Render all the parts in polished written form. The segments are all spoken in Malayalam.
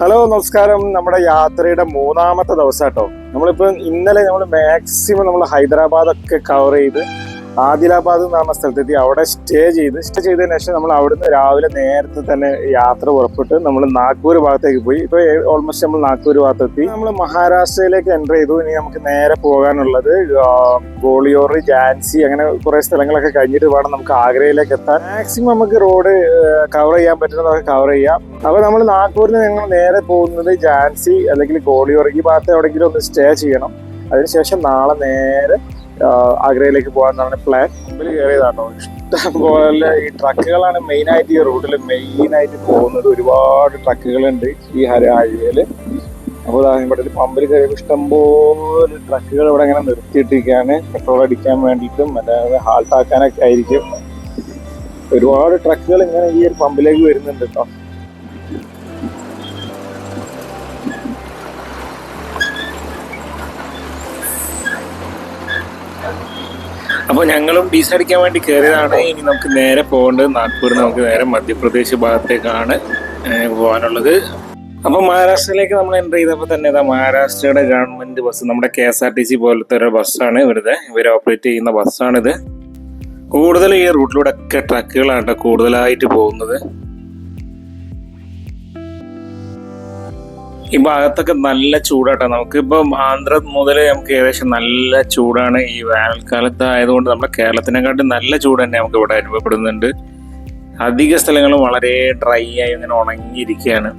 ഹലോ നമസ്കാരം. നമ്മുടെ യാത്രയുടെ മൂന്നാമത്തെ ദിവസം കേട്ടോ. ഇന്നലെ നമ്മൾ മാക്സിമം നമ്മൾ ഹൈദരാബാദൊക്കെ കവർ ചെയ്ത് ആദിലാബാദ് എന്ന് പറഞ്ഞ സ്ഥലത്തെത്തി. അവിടെ സ്റ്റേ ചെയ്തതിനു ശേഷം നമ്മൾ അവിടുന്ന് രാവിലെ നേരത്തെ തന്നെ യാത്ര പുറപ്പെട്ട് നമ്മൾ നാഗ്പൂർ ഭാഗത്തേക്ക് പോയി. ഇപ്പോൾ ഓൾമോസ്റ്റ് നമ്മൾ നാഗ്പൂർ ഭാഗത്തെത്തി. നമ്മൾ മഹാരാഷ്ട്രയിലേക്ക് എൻ്റർ ചെയ്തു. ഇനി നമുക്ക് നേരെ പോകാനുള്ളത് ഗോളിയോർ, ഝാൻസി അങ്ങനെ കുറേ സ്ഥലങ്ങളൊക്കെ കഴിഞ്ഞിട്ട് വേണം നമുക്ക് ആഗ്രയിലേക്ക് എത്താൻ. മാക്സിമം നമുക്ക് റോഡ് കവർ ചെയ്യാൻ പറ്റുന്നതൊക്കെ കവർ ചെയ്യാം. അപ്പോൾ നമ്മൾ നാഗ്പൂരിൽ നിന്ന് ഞങ്ങൾ നേരെ പോകുന്നത് ഝാൻസി അല്ലെങ്കിൽ ഗോളിയോർ ഈ ഭാഗത്ത് എവിടെയെങ്കിലും ഒന്ന് സ്റ്റേ ചെയ്യണം. അതിനുശേഷം നാളെ നേരെ ആഗ്രയിലേക്ക് പോകാനാണ് പ്ലാൻ. മുമ്പിൽ കയറിയതാണോ, ഇഷ്ടം പോലെ ഈ ട്രക്കുകളാണ് മെയിനായിട്ട് ഈ റൂട്ടിൽ മെയിനായിട്ട് പോകുന്നത്. ഒരുപാട് ട്രക്കുകളുണ്ട് ഈ ഹൈവേയിൽ. അപ്പോൾ ഇവിടെ പമ്പിൽ കയറിയപ്പോൾ ഇഷ്ടംപോലെ ട്രക്കുകൾ ഇവിടെ ഇങ്ങനെ നിർത്തിയിട്ടിരിക്കുകയാണ്. പെട്രോൾ അടിക്കാൻ വേണ്ടിയിട്ടും അല്ലാതെ ഹാൾട്ടാക്കാനൊക്കെ ആയിരിക്കും. ഒരുപാട് ട്രക്കുകൾ ഇങ്ങനെ ഈ ഒരു പമ്പിലേക്ക് വരുന്നുണ്ട് കേട്ടോ. അപ്പോൾ ഞങ്ങളും ഡീസൽ അടിക്കാൻ വേണ്ടി കയറിയതാണ്. ഇനി നമുക്ക് നേരെ പോകേണ്ടത് നാഗ്പൂർ, നമുക്ക് നേരെ മധ്യപ്രദേശ് ഭാഗത്തേക്കാണ് പോകാനുള്ളത്. അപ്പോൾ മഹാരാഷ്ട്രയിലേക്ക് നമ്മൾ എൻ്റർ ചെയ്തപ്പോൾ തന്നെ മഹാരാഷ്ട്രയുടെ ഗവൺമെൻറ് ബസ്, നമ്മുടെ KSRTC പോലത്തെ ഒരു ബസ്സാണ് ഇവർ ഓപ്പറേറ്റ് ചെയ്യുന്ന ബസ്സാണിത്. കൂടുതൽ ഈ റൂട്ടിലൂടെ ഒക്കെ ട്രക്കുകളാണ് കൂടുതലായിട്ട് പോകുന്നത്. ഈ ഭാഗത്തൊക്കെ നല്ല ചൂടാട്ടോ. നമുക്കിപ്പം ആന്ധ്ര മുതൽ നമുക്ക് ഏകദേശം നല്ല ചൂടാണ്. ഈ വേനൽക്കാലത്ത് ആയതുകൊണ്ട് നമ്മുടെ കേരളത്തിനെക്കാട്ടും നല്ല ചൂട് തന്നെ നമുക്ക് ഇവിടെ അനുഭവപ്പെടുന്നുണ്ട്. അധിക സ്ഥലങ്ങളും വളരെ ഡ്രൈ ആയി ഇങ്ങനെ ഉണങ്ങിയിരിക്കുകയാണ്.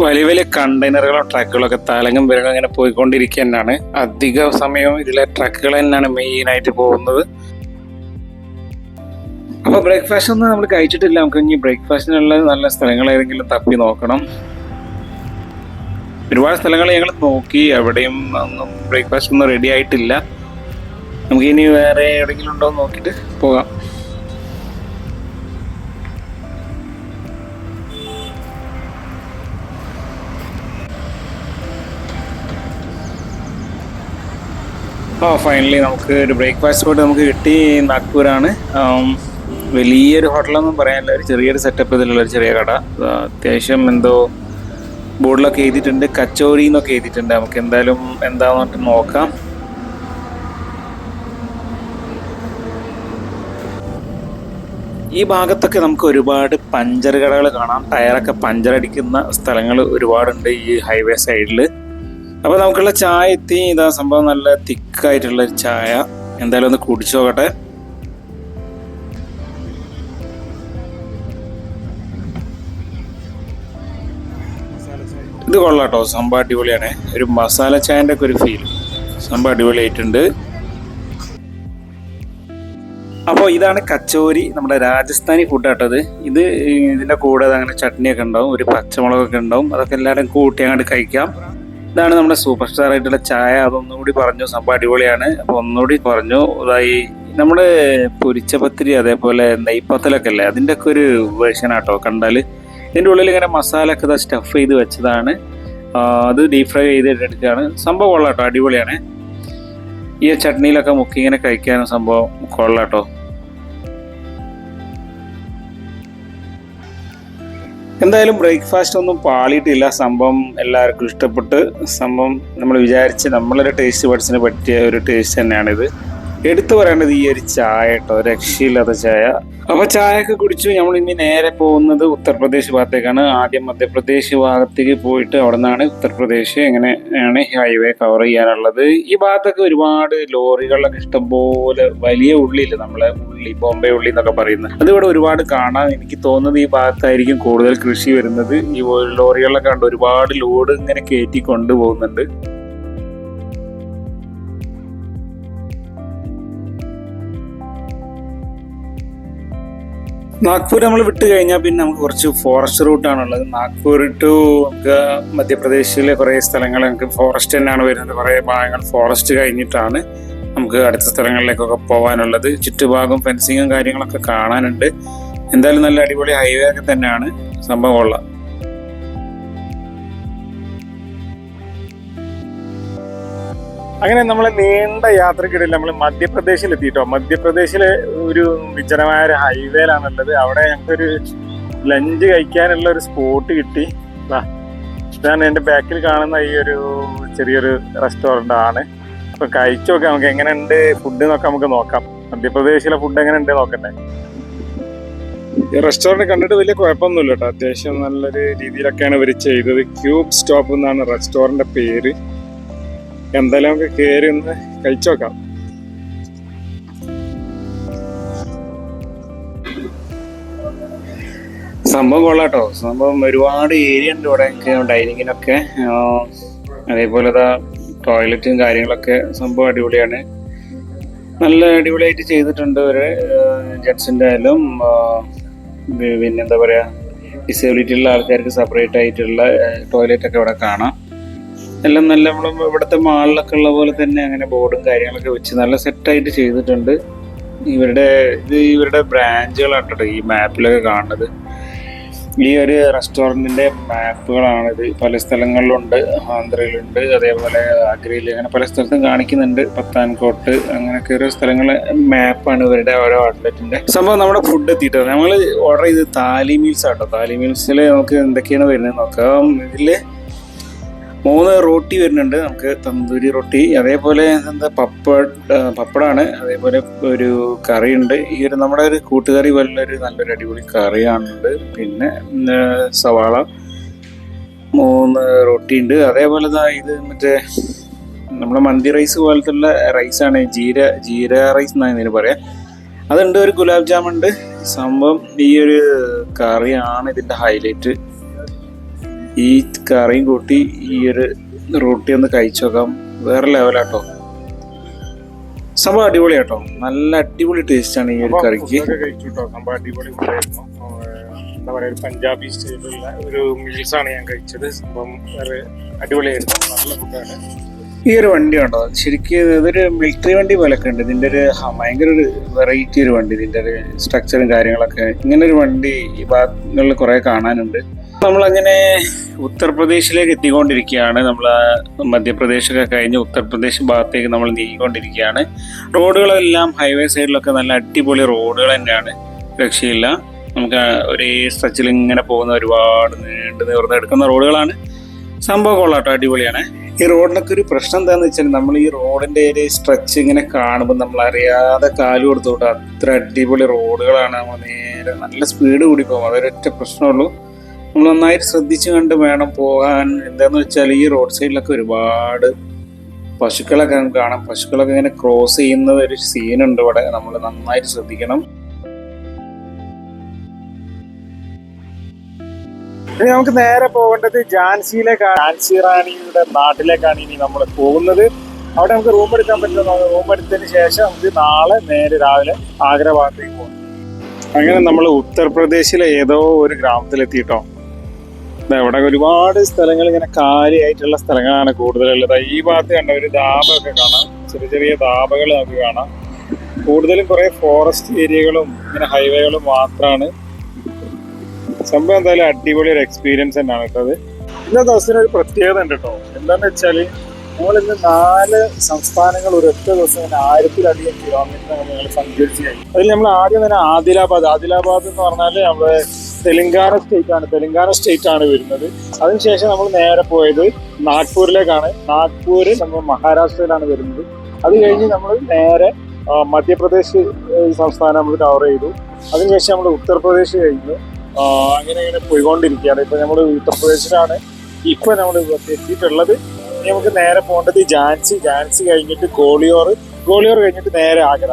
വലിയ വലിയ കണ്ടെയ്നറുകളും ട്രക്കുകളൊക്കെ തലങ്ങും വിലങ്ങും ഇങ്ങനെ പോയിക്കൊണ്ടിരിക്കുക തന്നെയാണ്. അധിക സമയവും ഇതിലെ ട്രക്കുകൾ തന്നെയാണ് മെയിനായിട്ട് പോകുന്നത്. അപ്പോൾ ബ്രേക്ക്ഫാസ്റ്റ് ഒന്നും നമ്മൾ കഴിച്ചിട്ടില്ല. നമുക്ക് ഇനി ബ്രേക്ക്ഫാസ്റ്റിനുള്ള നല്ല സ്ഥലങ്ങൾ ഏതെങ്കിലും തപ്പി നോക്കണം. ഒരുപാട് സ്ഥലങ്ങൾ ഞങ്ങൾ നോക്കി, എവിടെയും ഒന്നും ബ്രേക്ക്ഫാസ്റ്റ് ഒന്നും റെഡി ആയിട്ടില്ല. നമുക്ക് ഇനി വേറെ എവിടെയെങ്കിലും ഉണ്ടോ എന്ന് നോക്കിയിട്ട് പോകാം. ഫൈനലി നമുക്ക് ഒരു ബ്രേക്ക്ഫാസ്റ്റ് പോയിട്ട് നമുക്ക് കിട്ടി. നാഗ്പൂരാണ്. വലിയൊരു ഹോട്ടലൊന്നും പറയാനില്ല, ഒരു ചെറിയൊരു സെറ്റപ്പ് ഇതിലുള്ള ഒരു ചെറിയ കട. അത്യാവശ്യം എന്തോ ബോർഡിലൊക്കെ എഴുതിയിട്ടുണ്ട്, കച്ചോരി എന്നൊക്കെ എഴുതിയിട്ടുണ്ട്. നമുക്ക് എന്തായാലും എന്താണെന്നിട്ട് നോക്കാം. ഈ ഭാഗത്തൊക്കെ നമുക്ക് ഒരുപാട് പഞ്ചർ കടകൾ കാണാം. ടയറൊക്കെ പഞ്ചറടിക്കുന്ന സ്ഥലങ്ങൾ ഒരുപാടുണ്ട് ഈ ഹൈവേ സൈഡിൽ. അപ്പോൾ നമുക്കുള്ള ചായ എത്തി. ഇതാ സംഭവം നല്ല തിക്കായിട്ടുള്ള ചായ. എന്തായാലും ഒന്ന് കുടിച്ചു നോക്കട്ടെ. ഇത് കൊള്ളാട്ടോ, സംഭവം അടിപൊളിയാണ്. ഒരു മസാല ചായൻ്റെ ഒക്കെ ഒരു ഫീൽ, സംഭവം അടിപൊളിയായിട്ടുണ്ട്. അപ്പോൾ ഇതാണ് കച്ചോരി, നമ്മുടെ രാജസ്ഥാനി ഫുഡാട്ടത്. ഇതിൻ്റെ കൂടെ അങ്ങനെ ചട്നിയൊക്കെ ഉണ്ടാവും, ഒരു പച്ചമുളകൊക്കെ ഉണ്ടാവും. അതൊക്കെ എല്ലാവരും കൂട്ടി അങ്ങോട്ട് കഴിക്കാം. ഇതാണ് നമ്മുടെ സൂപ്പർ സ്റ്റാർ ആയിട്ടുള്ള ചായ. അതൊന്നുകൂടി പറഞ്ഞു, സംഭവം അടിപൊളിയാണ്. അപ്പോൾ ഒന്നുകൂടി പറഞ്ഞു. അതായി നമ്മുടെ പൊരിച്ച പത്തിരി അതേപോലെ നെയ്പ്പത്തലൊക്കെ അല്ലേ, അതിൻ്റെ ഒക്കെ ഒരു വേർഷനാട്ടോ കണ്ടാൽ. ഇതിൻ്റെ ഉള്ളിൽ ഇങ്ങനെ മസാല ഒക്കെ സ്റ്റഫ് ചെയ്ത് വെച്ചതാണ്. അത് ഡീപ് ഫ്രൈ ചെയ്തെടുക്കുകയാണ്. സംഭവം കൊള്ളാട്ടോ, അടിപൊളിയാണ്. ഈ ചട്നിയിലൊക്കെ മുക്കി ഇങ്ങനെ കഴിക്കാനും സംഭവം കൊള്ളാട്ടോ. എന്തായാലും ബ്രേക്ക്ഫാസ്റ്റ് ഒന്നും പാളിയിട്ടില്ല. സംഭവം എല്ലാവർക്കും ഇഷ്ടപ്പെട്ട്. സംഭവം നമ്മൾ വിചാരിച്ച് നമ്മളൊരു ടേസ്റ്റ് ബഡ്സിന് പറ്റിയ ഒരു ടേസ്റ്റ് തന്നെയാണിത്. എടുത്തു പറയേണ്ടത് ഈ ഒരു ചായ കേട്ടോ, രക്ഷയില്ലാത്ത ചായ. അപ്പോൾ ചായയൊക്കെ കുടിച്ചു. നമ്മൾ ഇനി നേരെ പോകുന്നത് ഉത്തർപ്രദേശ് ഭാഗത്തേക്കാണ്. ആദ്യം മധ്യപ്രദേശ് ഭാഗത്തേക്ക് പോയിട്ട് അവിടെ നിന്നാണ് ഉത്തർപ്രദേശ് എങ്ങനെയാണ് ഹൈവേ കവർ ചെയ്യാനുള്ളത്. ഈ ഭാഗത്തൊക്കെ ഒരുപാട് ലോറികളിലൊക്കെ ഇഷ്ടംപോലെ വലിയ ഉള്ളിയില്ല, നമ്മളെ ഉള്ളി, ബോംബെ ഉള്ളി എന്നൊക്കെ പറയുന്നത്. അതിവിടെ ഒരുപാട് കാണാൻ എനിക്ക് തോന്നുന്നത് ഈ ഭാഗത്തായിരിക്കും കൂടുതൽ കൃഷി വരുന്നത്. ഈ ലോറികളിലൊക്കെ കണ്ട് ഒരുപാട് ലോഡ് ഇങ്ങനെ കയറ്റി കൊണ്ടുപോകുന്നുണ്ട്. നാഗ്പൂർ നമ്മൾ വിട്ട് കഴിഞ്ഞാൽ പിന്നെ നമുക്ക് കുറച്ച് ഫോറസ്റ്റ് റൂട്ടാണുള്ളത്. നാഗ്പൂർ ടു നമുക്ക് മധ്യപ്രദേശിലെ കുറേ സ്ഥലങ്ങൾ നമുക്ക് ഫോറസ്റ്റ് തന്നെയാണ് വരുന്നത്. കുറേ ഭാഗങ്ങൾ ഫോറസ്റ്റ് കഴിഞ്ഞിട്ടാണ് നമുക്ക് അടുത്ത സ്ഥലങ്ങളിലേക്കൊക്കെ പോകാനുള്ളത്. ചുറ്റുഭാഗം ഫെൻസിങ്ങും കാര്യങ്ങളൊക്കെ കാണാനുണ്ട്. എന്തായാലും നല്ല അടിപൊളി ഹൈവേ ഒക്കെ തന്നെയാണ്, സംഭവം കൊള്ളാം. അങ്ങനെ നമ്മൾ നീണ്ട യാത്രക്കിടയിൽ നമ്മൾ മധ്യപ്രദേശിൽ എത്തിയിട്ടോ. മധ്യപ്രദേശിലെ ഒരു വിജനമായ ഒരു ഹൈവേയിലാണുള്ളത്. അവിടെ ഞങ്ങൾക്കൊരു ലഞ്ച് കഴിക്കാനുള്ള ഒരു സ്പോട്ട് കിട്ടി. ഇതാണ് എൻ്റെ ബാക്കിൽ കാണുന്ന ഈ ഒരു ചെറിയൊരു റെസ്റ്റോറൻ്റ് ആണ്. അപ്പോൾ കഴിച്ചു നോക്കാം നമുക്ക് എങ്ങനെയുണ്ട് ഫുഡ് എന്നൊക്കെ നമുക്ക് നോക്കാം. മധ്യപ്രദേശിലെ ഫുഡ് എങ്ങനെ ഉണ്ട് നോക്കണ്ടേ. ഈ റെസ്റ്റോറൻറ്റ് കണ്ടിട്ട് വലിയ കുഴപ്പമൊന്നുമില്ല കേട്ടോ. അത്യാവശ്യം നല്ലൊരു രീതിയിലൊക്കെയാണ് ഇവർ ചെയ്തത്. ക്യൂബ് സ്റ്റോപ്പ് എന്നാണ് റെസ്റ്റോറൻറ്റിൻ്റെ പേര്. എന്തായാലും നമുക്ക് കയറി ഒന്ന് കഴിച്ചു നോക്കാം. സംഭവം കൊള്ളാട്ടോ. സംഭവം ഒരുപാട് ഏരിയ ഉണ്ട് ഇവിടെ ഡൈനിങ്ങിനൊക്കെ. അതേപോലെ ടോയ്ലറ്റും കാര്യങ്ങളൊക്കെ സംഭവം അടിപൊളിയാണ്. നല്ല അടിപൊളിയായിട്ട് ചെയ്തിട്ടുണ്ട്. ഒരു ജെൻസിൻ്റെ ആയാലും പിന്നെന്താ പറയുക, ഡിസേബിലിറ്റി ഉള്ള ആൾക്കാർക്ക് സെപ്പറേറ്റ് ആയിട്ടുള്ള ടോയ്ലറ്റൊക്കെ ഇവിടെ കാണാം. എല്ലാം നല്ല നമ്മൾ ഇവിടുത്തെ മാളിലൊക്കെ ഉള്ള പോലെ തന്നെ അങ്ങനെ ബോർഡും കാര്യങ്ങളൊക്കെ വെച്ച് നല്ല സെറ്റായിട്ട് ചെയ്തിട്ടുണ്ട്. ഇവരുടെ ബ്രാഞ്ചുകളാട്ടോ ഈ മാപ്പിലൊക്കെ കാണുന്നത്. ഈ ഒരു റെസ്റ്റോറൻറ്റിൻ്റെ മാപ്പുകളാണിത്. പല സ്ഥലങ്ങളിലുണ്ട്, ആന്ധ്രയിലുണ്ട്, അതേപോലെ ആഗ്രയിൽ, അങ്ങനെ പല സ്ഥലത്തും കാണിക്കുന്നുണ്ട്. പത്താൻകോട്ട് അങ്ങനെയൊക്കെ ഓരോ സ്ഥലങ്ങളെ മാപ്പാണ് ഇവരുടെ ഓരോ ഔട്ട്ലെറ്റിൻ്റെ. സംഭവം നമ്മുടെ ഫുഡ് എത്തിയിട്ടുണ്ട്. നമ്മൾ ഓർഡർ ചെയ്ത് താലി മീൽസ് ആട്ടോ. താലി മീൽസിൽ നമുക്ക് എന്തൊക്കെയാണ് വരുന്നത് നോക്കാം. ഇതിൽ 3 റോട്ടി വരുന്നുണ്ട് നമുക്ക്. തന്തൂരി റൊട്ടി, അതേപോലെ പപ്പടാണ്, അതേപോലെ ഒരു കറിയുണ്ട്. ഈ ഒരു നമ്മുടെ ഒരു കൂട്ടുകറി നല്ലൊരു അടിപൊളി കറിയാണുണ്ട്. പിന്നെ സവാള 3 റൊട്ടി ഉണ്ട്. അതേപോലെ ഇത് മറ്റേ നമ്മുടെ മന്തി റൈസ് പോലത്തുള്ള റൈസാണ്. ജീര റൈസ് എന്നാണ് ഇതിന് പറയാം. അതുണ്ട്. ഒരു ഗുലാബ് ജാമുണ്ട്. സംഭവം ഈ ഒരു കറിയാണ് ഇതിൻ്റെ ഹൈലൈറ്റ്. ഈ കറിയും കൂട്ടി ഈ ഒരു റൊട്ടി ഒന്ന് കഴിച്ചു നോക്കാം. വേറെ ലെവലാട്ടോ. സംഭവം അടിപൊളിയാട്ടോ. നല്ല അടിപൊളി ടേസ്റ്റാണ് ഈ ഒരു കറിക്ക്. സംഭവം അടിപൊളി ഫുഡായിരുന്നു. എന്താ പറയുക, ഒരു പഞ്ചാബി സ്റ്റൈലുള്ള ഒരു മീൽസാണ് ഞാൻ കഴിച്ചത്. സംഭവം വേറെ അടിപൊളിയായിരുന്നു. നല്ല ഫുഡാണ്. ഈ ഒരു വണ്ടി ഉണ്ടോ, ശരിക്കും ഇതൊരു മിലിറ്ററി വണ്ടി പോലൊക്കെ ഉണ്ട്. ഇതിൻ്റെ ഒരു ഭയങ്കര ഒരു വെറൈറ്റി ഒരു വണ്ടി. ഇതിൻ്റെ ഒരു സ്ട്രക്ചറും കാര്യങ്ങളൊക്കെ. ഇങ്ങനൊരു വണ്ടി ഈ ഭാഗങ്ങളിൽ കുറേ കാണാനുണ്ട്. നമ്മളങ്ങനെ ഉത്തർപ്രദേശിലേക്ക് എത്തിക്കൊണ്ടിരിക്കുകയാണ്. നമ്മൾ മധ്യപ്രദേശൊക്കെ കഴിഞ്ഞ് ഉത്തർപ്രദേശ് ഭാഗത്തേക്ക് നമ്മൾ നീങ്ങിക്കൊണ്ടിരിക്കുകയാണ്. റോഡുകളെല്ലാം ഹൈവേ സൈഡിലൊക്കെ നല്ല അടിപൊളി റോഡുകൾ തന്നെയാണ്. രക്ഷയില്ല. നമുക്ക് ഒരേ സ്ട്രെച്ചിൽ ഇങ്ങനെ പോകുന്ന ഒരുപാട് നീർന്ന് എടുക്കുന്ന റോഡുകളാണ്. സംഭവം കൊള്ളാട്ടോ, അടിപൊളിയാണ്. ഈ റോഡിനൊക്കെ ഒരു പ്രശ്നം എന്താണെന്ന് വെച്ചാൽ നമ്മൾ ഈ റോഡിൻ്റെ ഒരു സ്ട്രെച്ച് ഇങ്ങനെ കാണുമ്പോൾ നമ്മൾ അറിയാതെ കാല് കൊടുത്തോട്ട് അത്ര അടിപൊളി റോഡുകളാണ്. നമ്മൾ നേരെ നല്ല സ്പീഡ് കൂടി പോകും. അതൊരൊറ്റ പ്രശ്നമുള്ളൂ. നമ്മൾ നന്നായിട്ട് ശ്രദ്ധിച്ചു കണ്ട് വേണം പോകാൻ. എന്താണെന്ന് വെച്ചാൽ ഈ റോഡ് സൈഡിലൊക്കെ ഒരുപാട് പശുക്കളൊക്കെ നമുക്ക് കാണാം. പശുക്കളൊക്കെ ഇങ്ങനെ ക്രോസ് ചെയ്യുന്നത് ഒരു സീനുണ്ട് ഇവിടെ. നമ്മൾ നന്നായിട്ട് ശ്രദ്ധിക്കണം. ഇനി നമുക്ക് നേരെ പോകേണ്ടത് ഝാൻസിയിലേക്കാണ്. ഝാൻസി റാണിയുടെ നാട്ടിലേക്കാണ് ഇനി നമ്മൾ പോകുന്നത്. അവിടെ നമുക്ക് റൂം എടുക്കാൻ പറ്റുമോ? റൂം എടുത്തതിന് ശേഷം നമുക്ക് നാളെ നേരെ രാവിലെ ആഗ്ര ഭാഗത്തേക്ക് പോകും. അങ്ങനെ നമ്മൾ ഉത്തർപ്രദേശിലെ ഏതോ ഒരു ഗ്രാമത്തിലെത്തിയിട്ടോ. ഇവിടെ ഒരുപാട് സ്ഥലങ്ങൾ ഇങ്ങനെ കാലിയായിട്ടുള്ള സ്ഥലങ്ങളാണ് കൂടുതലുള്ളത്. ഈ ഭാഗത്ത് കണ്ട ഒരു ധാബൊക്കെ കാണാം. ചെറിയ ചെറിയ ധാബകൾ നമുക്ക് കാണാം. കൂടുതലും കുറേ ഫോറസ്റ്റ് ഏരിയകളും ഇങ്ങനെ ഹൈവേകളും മാത്രമാണ്. സംഭവം എന്തായാലും അടിപൊളി ഒരു എക്സ്പീരിയൻസ് തന്നെയാണ് കേട്ടത്. ഇന്നത്തെ ദിവസത്തിന് ഒരു പ്രത്യേകത ഉണ്ട് കേട്ടോ. എന്താണെന്ന് വെച്ചാൽ നമ്മളിന്ന് 4 സംസ്ഥാനങ്ങൾ ഒരൊറ്റ ദിവസം തന്നെ 1000-ലധികം കിലോമീറ്റർ ഞങ്ങൾ സഞ്ചരിച്ച് കഴിഞ്ഞു. അതിൽ നമ്മൾ ആദ്യം തന്നെ ആദിലാബാദ് എന്ന് പറഞ്ഞാൽ നമ്മുടെ തെലങ്കാന സ്റ്റേറ്റ് ആണ് വരുന്നത്. അതിനുശേഷം നമ്മൾ നേരെ പോയത് നാഗ്പൂരിലേക്കാണ്. നാഗ്പൂർ നമ്മൾ മഹാരാഷ്ട്രയിലാണ് വരുന്നത്. അത് കഴിഞ്ഞ് നമ്മൾ നേരെ മധ്യപ്രദേശ് സംസ്ഥാനം നമ്മൾ കവർ ചെയ്തു. അതിനുശേഷം നമ്മൾ ഉത്തർപ്രദേശ് കഴിഞ്ഞു. അങ്ങനെ പോയിക്കൊണ്ടിരിക്കുകയാണ്. ഇപ്പം നമ്മൾ ഉത്തർപ്രദേശിലാണ് ഇപ്പം നമ്മൾ എത്തിയിട്ടുള്ളത്. ഇനി നമുക്ക് നേരെ പോകേണ്ടത് ഝാൻസി കഴിഞ്ഞിട്ട് ഗോളിയോർ കഴിഞ്ഞിട്ട് നേരെ ആഗ്ര.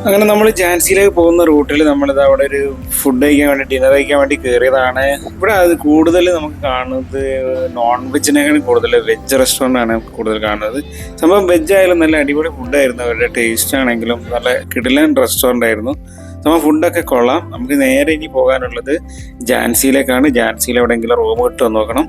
അങ്ങനെ നമ്മൾ ഝാൻസിയിലേക്ക് പോകുന്ന റൂട്ടിൽ നമ്മളിത് അവിടെ ഒരു ഫുഡ് കഴിക്കാൻ വേണ്ടി ഡിന്നർ കഴിക്കാൻ വേണ്ടി കയറിയതാണ്. ഇവിടെ അത് കൂടുതൽ നമുക്ക് കാണുന്നത് നോൺ വെജിനേക്കാൾ കൂടുതൽ വെജ് റെസ്റ്റോറൻ്റ് ആണ് കൂടുതൽ കാണുന്നത്. സംഭവം വെജ് ആയാലും നല്ല അടിപൊളി ഫുഡായിരുന്നു. അവരുടെ ടേസ്റ്റ് ആണെങ്കിലും നല്ല കിടിലൻ റെസ്റ്റോറൻ്റ് ആയിരുന്നു. സംഭവം ഫുഡൊക്കെ കൊള്ളാം. നമുക്ക് നേരെ ഇനി പോകാനുള്ളത് ഝാൻസിയിലേക്കാണ്. ഝാൻസിയിൽ എവിടെയെങ്കിലും റൂം കിട്ടുമോ നോക്കണം.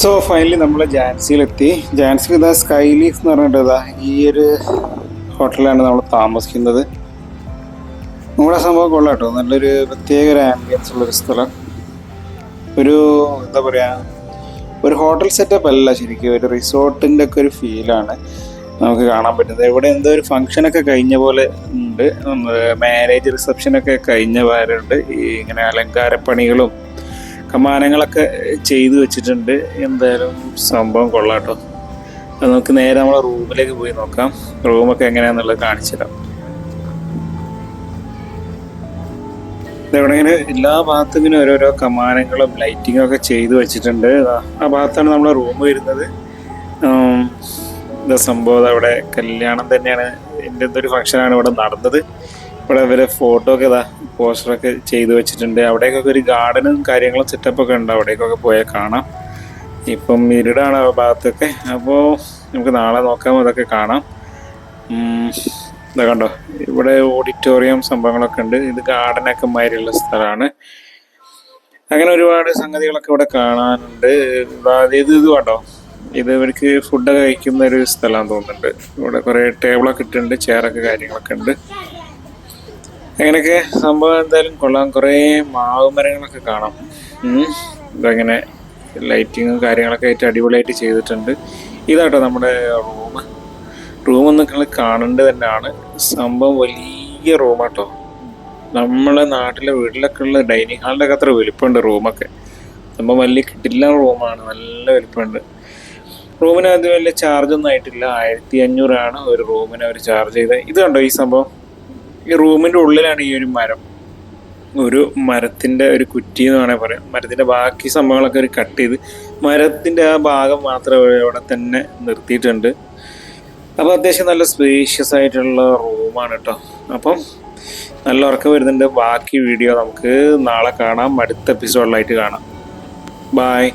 സോ ഫൈനലി നമ്മൾ ഝാൻസിയിലെത്തി. ഝാൻസിയിൽ ഇതാ സ്കൈ ലീഫ് എന്ന് പറഞ്ഞിട്ട് ഈ ഒരു ഹോട്ടലിലാണ് നമ്മൾ താമസിക്കുന്നത്. നമ്മുടെ സംഭവം കൊള്ളാം കേട്ടോ. നല്ലൊരു പ്രത്യേക ഒരു ആംബിയൻസ് ഉള്ളൊരു സ്ഥലം. ഒരു എന്താ പറയുക, ഒരു ഹോട്ടൽ സെറ്റപ്പ് അല്ല, ശരിക്കും ഒരു റിസോർട്ടിൻ്റെ ഒക്കെ ഒരു ഫീലാണ് നമുക്ക് കാണാൻ പറ്റുന്നത്. ഇവിടെ എന്തോ ഒരു ഫംഗ്ഷനൊക്കെ കഴിഞ്ഞ പോലെ ഉണ്ട്. മാരേജ് റിസപ്ഷനൊക്കെ കഴിഞ്ഞ പോലെ ഉണ്ട്. ഈ ഇങ്ങനെ അലങ്കാരപ്പണികളും കമാനങ്ങളൊക്കെ ചെയ്തു വെച്ചിട്ടുണ്ട്. എന്തായാലും സംഭവം കൊള്ളാട്ടോ. അത് നമുക്ക് നേരെ നമ്മളെ റൂമിലേക്ക് പോയി നോക്കാം. റൂമൊക്കെ എങ്ങനെയാണെന്നുള്ളത് കാണിച്ചു തരാം. ഇവിടെ ഇങ്ങനെ എല്ലാ ഭാഗത്തും ഇങ്ങനെ ഓരോരോ കമാനങ്ങളും ലൈറ്റിങ്ങും ഒക്കെ ചെയ്തു വെച്ചിട്ടുണ്ട്. ആ ഭാഗത്താണ് നമ്മളെ റൂം വരുന്നത്. ഇതാ സംഭവം, അവിടെ കല്യാണം തന്നെയാണ്, എൻ്റെ എന്തൊരു ഫംഗ്ഷനാണ് ഇവിടെ നടന്നത്. ഇവിടെ ഇവരെ ഫോട്ടോ ഒക്കെ പോസ്റ്ററൊക്കെ ചെയ്തു വെച്ചിട്ടുണ്ട്. അവിടേക്കൊക്കെ ഒരു ഗാർഡനും കാര്യങ്ങളും സെറ്റപ്പൊക്കെ ഉണ്ട്. അവിടേക്കൊക്കെ പോയാൽ കാണാം. ഇപ്പം ഇരുടാണ് ആ ഭാഗത്തൊക്കെ. അപ്പോൾ നമുക്ക് നാളെ നോക്കാം, അതൊക്കെ കാണാം. ഇതാ കണ്ടോ, ഇവിടെ ഓഡിറ്റോറിയം സംഭവങ്ങളൊക്കെ ഉണ്ട്. ഇത് ഗാർഡനൊക്കെ മാതിരിയുള്ള സ്ഥലമാണ്. അങ്ങനെ ഒരുപാട് സംഗതികളൊക്കെ ഇവിടെ കാണാനുണ്ട്. ഇത് കണ്ടോ, ഇത് ഇവർക്ക് ഫുഡൊക്കെ കഴിക്കുന്ന ഒരു സ്ഥലമാണെന്ന് തോന്നുന്നുണ്ട്. ഇവിടെ കുറേ ടേബിളൊക്കെ ഇട്ടിട്ടുണ്ട്, ചെയറൊക്കെ കാര്യങ്ങളൊക്കെ ഉണ്ട്. അങ്ങനെയൊക്കെ സംഭവം എന്തായാലും കൊള്ളാം. കുറേ മാവ് മരങ്ങളൊക്കെ കാണാം. ഇതങ്ങനെ ലൈറ്റിങ്ങും കാര്യങ്ങളൊക്കെ ആയിട്ട് അടിപൊളിയായിട്ട് ചെയ്തിട്ടുണ്ട്. ഇതാട്ടോ നമ്മുടെ റൂം നിങ്ങൾ കാണേണ്ടത് തന്നെയാണ്. സംഭവം വലിയ റൂമാട്ടോ. നമ്മളെ നാട്ടിലെ വീട്ടിലൊക്കെ ഉള്ള ഡൈനിങ് ഹാളിൻ്റെ ഒക്കെ അത്ര വലുപ്പമുണ്ട് റൂമൊക്കെ. സംഭവം വലിയ കിട്ടില്ല റൂമാണ്, നല്ല വലുപ്പമുണ്ട്. റൂമിന് അത് വലിയ ചാർജൊന്നും ആയിട്ടില്ല. 1500 ഒരു റൂമിന് അവർ ചാർജ് ചെയ്തത്. ഇത് കണ്ടോ ഈ സംഭവം, ഈ റൂമിൻ്റെ ഉള്ളിലാണ് ഈ ഒരു മരം. ഒരു മരത്തിൻ്റെ ഒരു കുറ്റി എന്ന് വേണമെങ്കിൽ പറയാം. മരത്തിൻ്റെ ബാക്കി സംഭവങ്ങളൊക്കെ ഒരു കട്ട് ചെയ്ത് മരത്തിൻ്റെ ആ ഭാഗം മാത്രം ഇവിടെ തന്നെ നിർത്തിയിട്ടുണ്ട്. അപ്പോൾ അത്യാവശ്യം നല്ല സ്പേഷ്യസ് ആയിട്ടുള്ള റൂമാണ് കേട്ടോ. അപ്പം നല്ല ഉറക്കം വരുന്നുണ്ട്. ബാക്കി വീഡിയോ നമുക്ക് നാളെ കാണാം, അടുത്ത എപ്പിസോഡിലായിട്ട് കാണാം. ബായ്.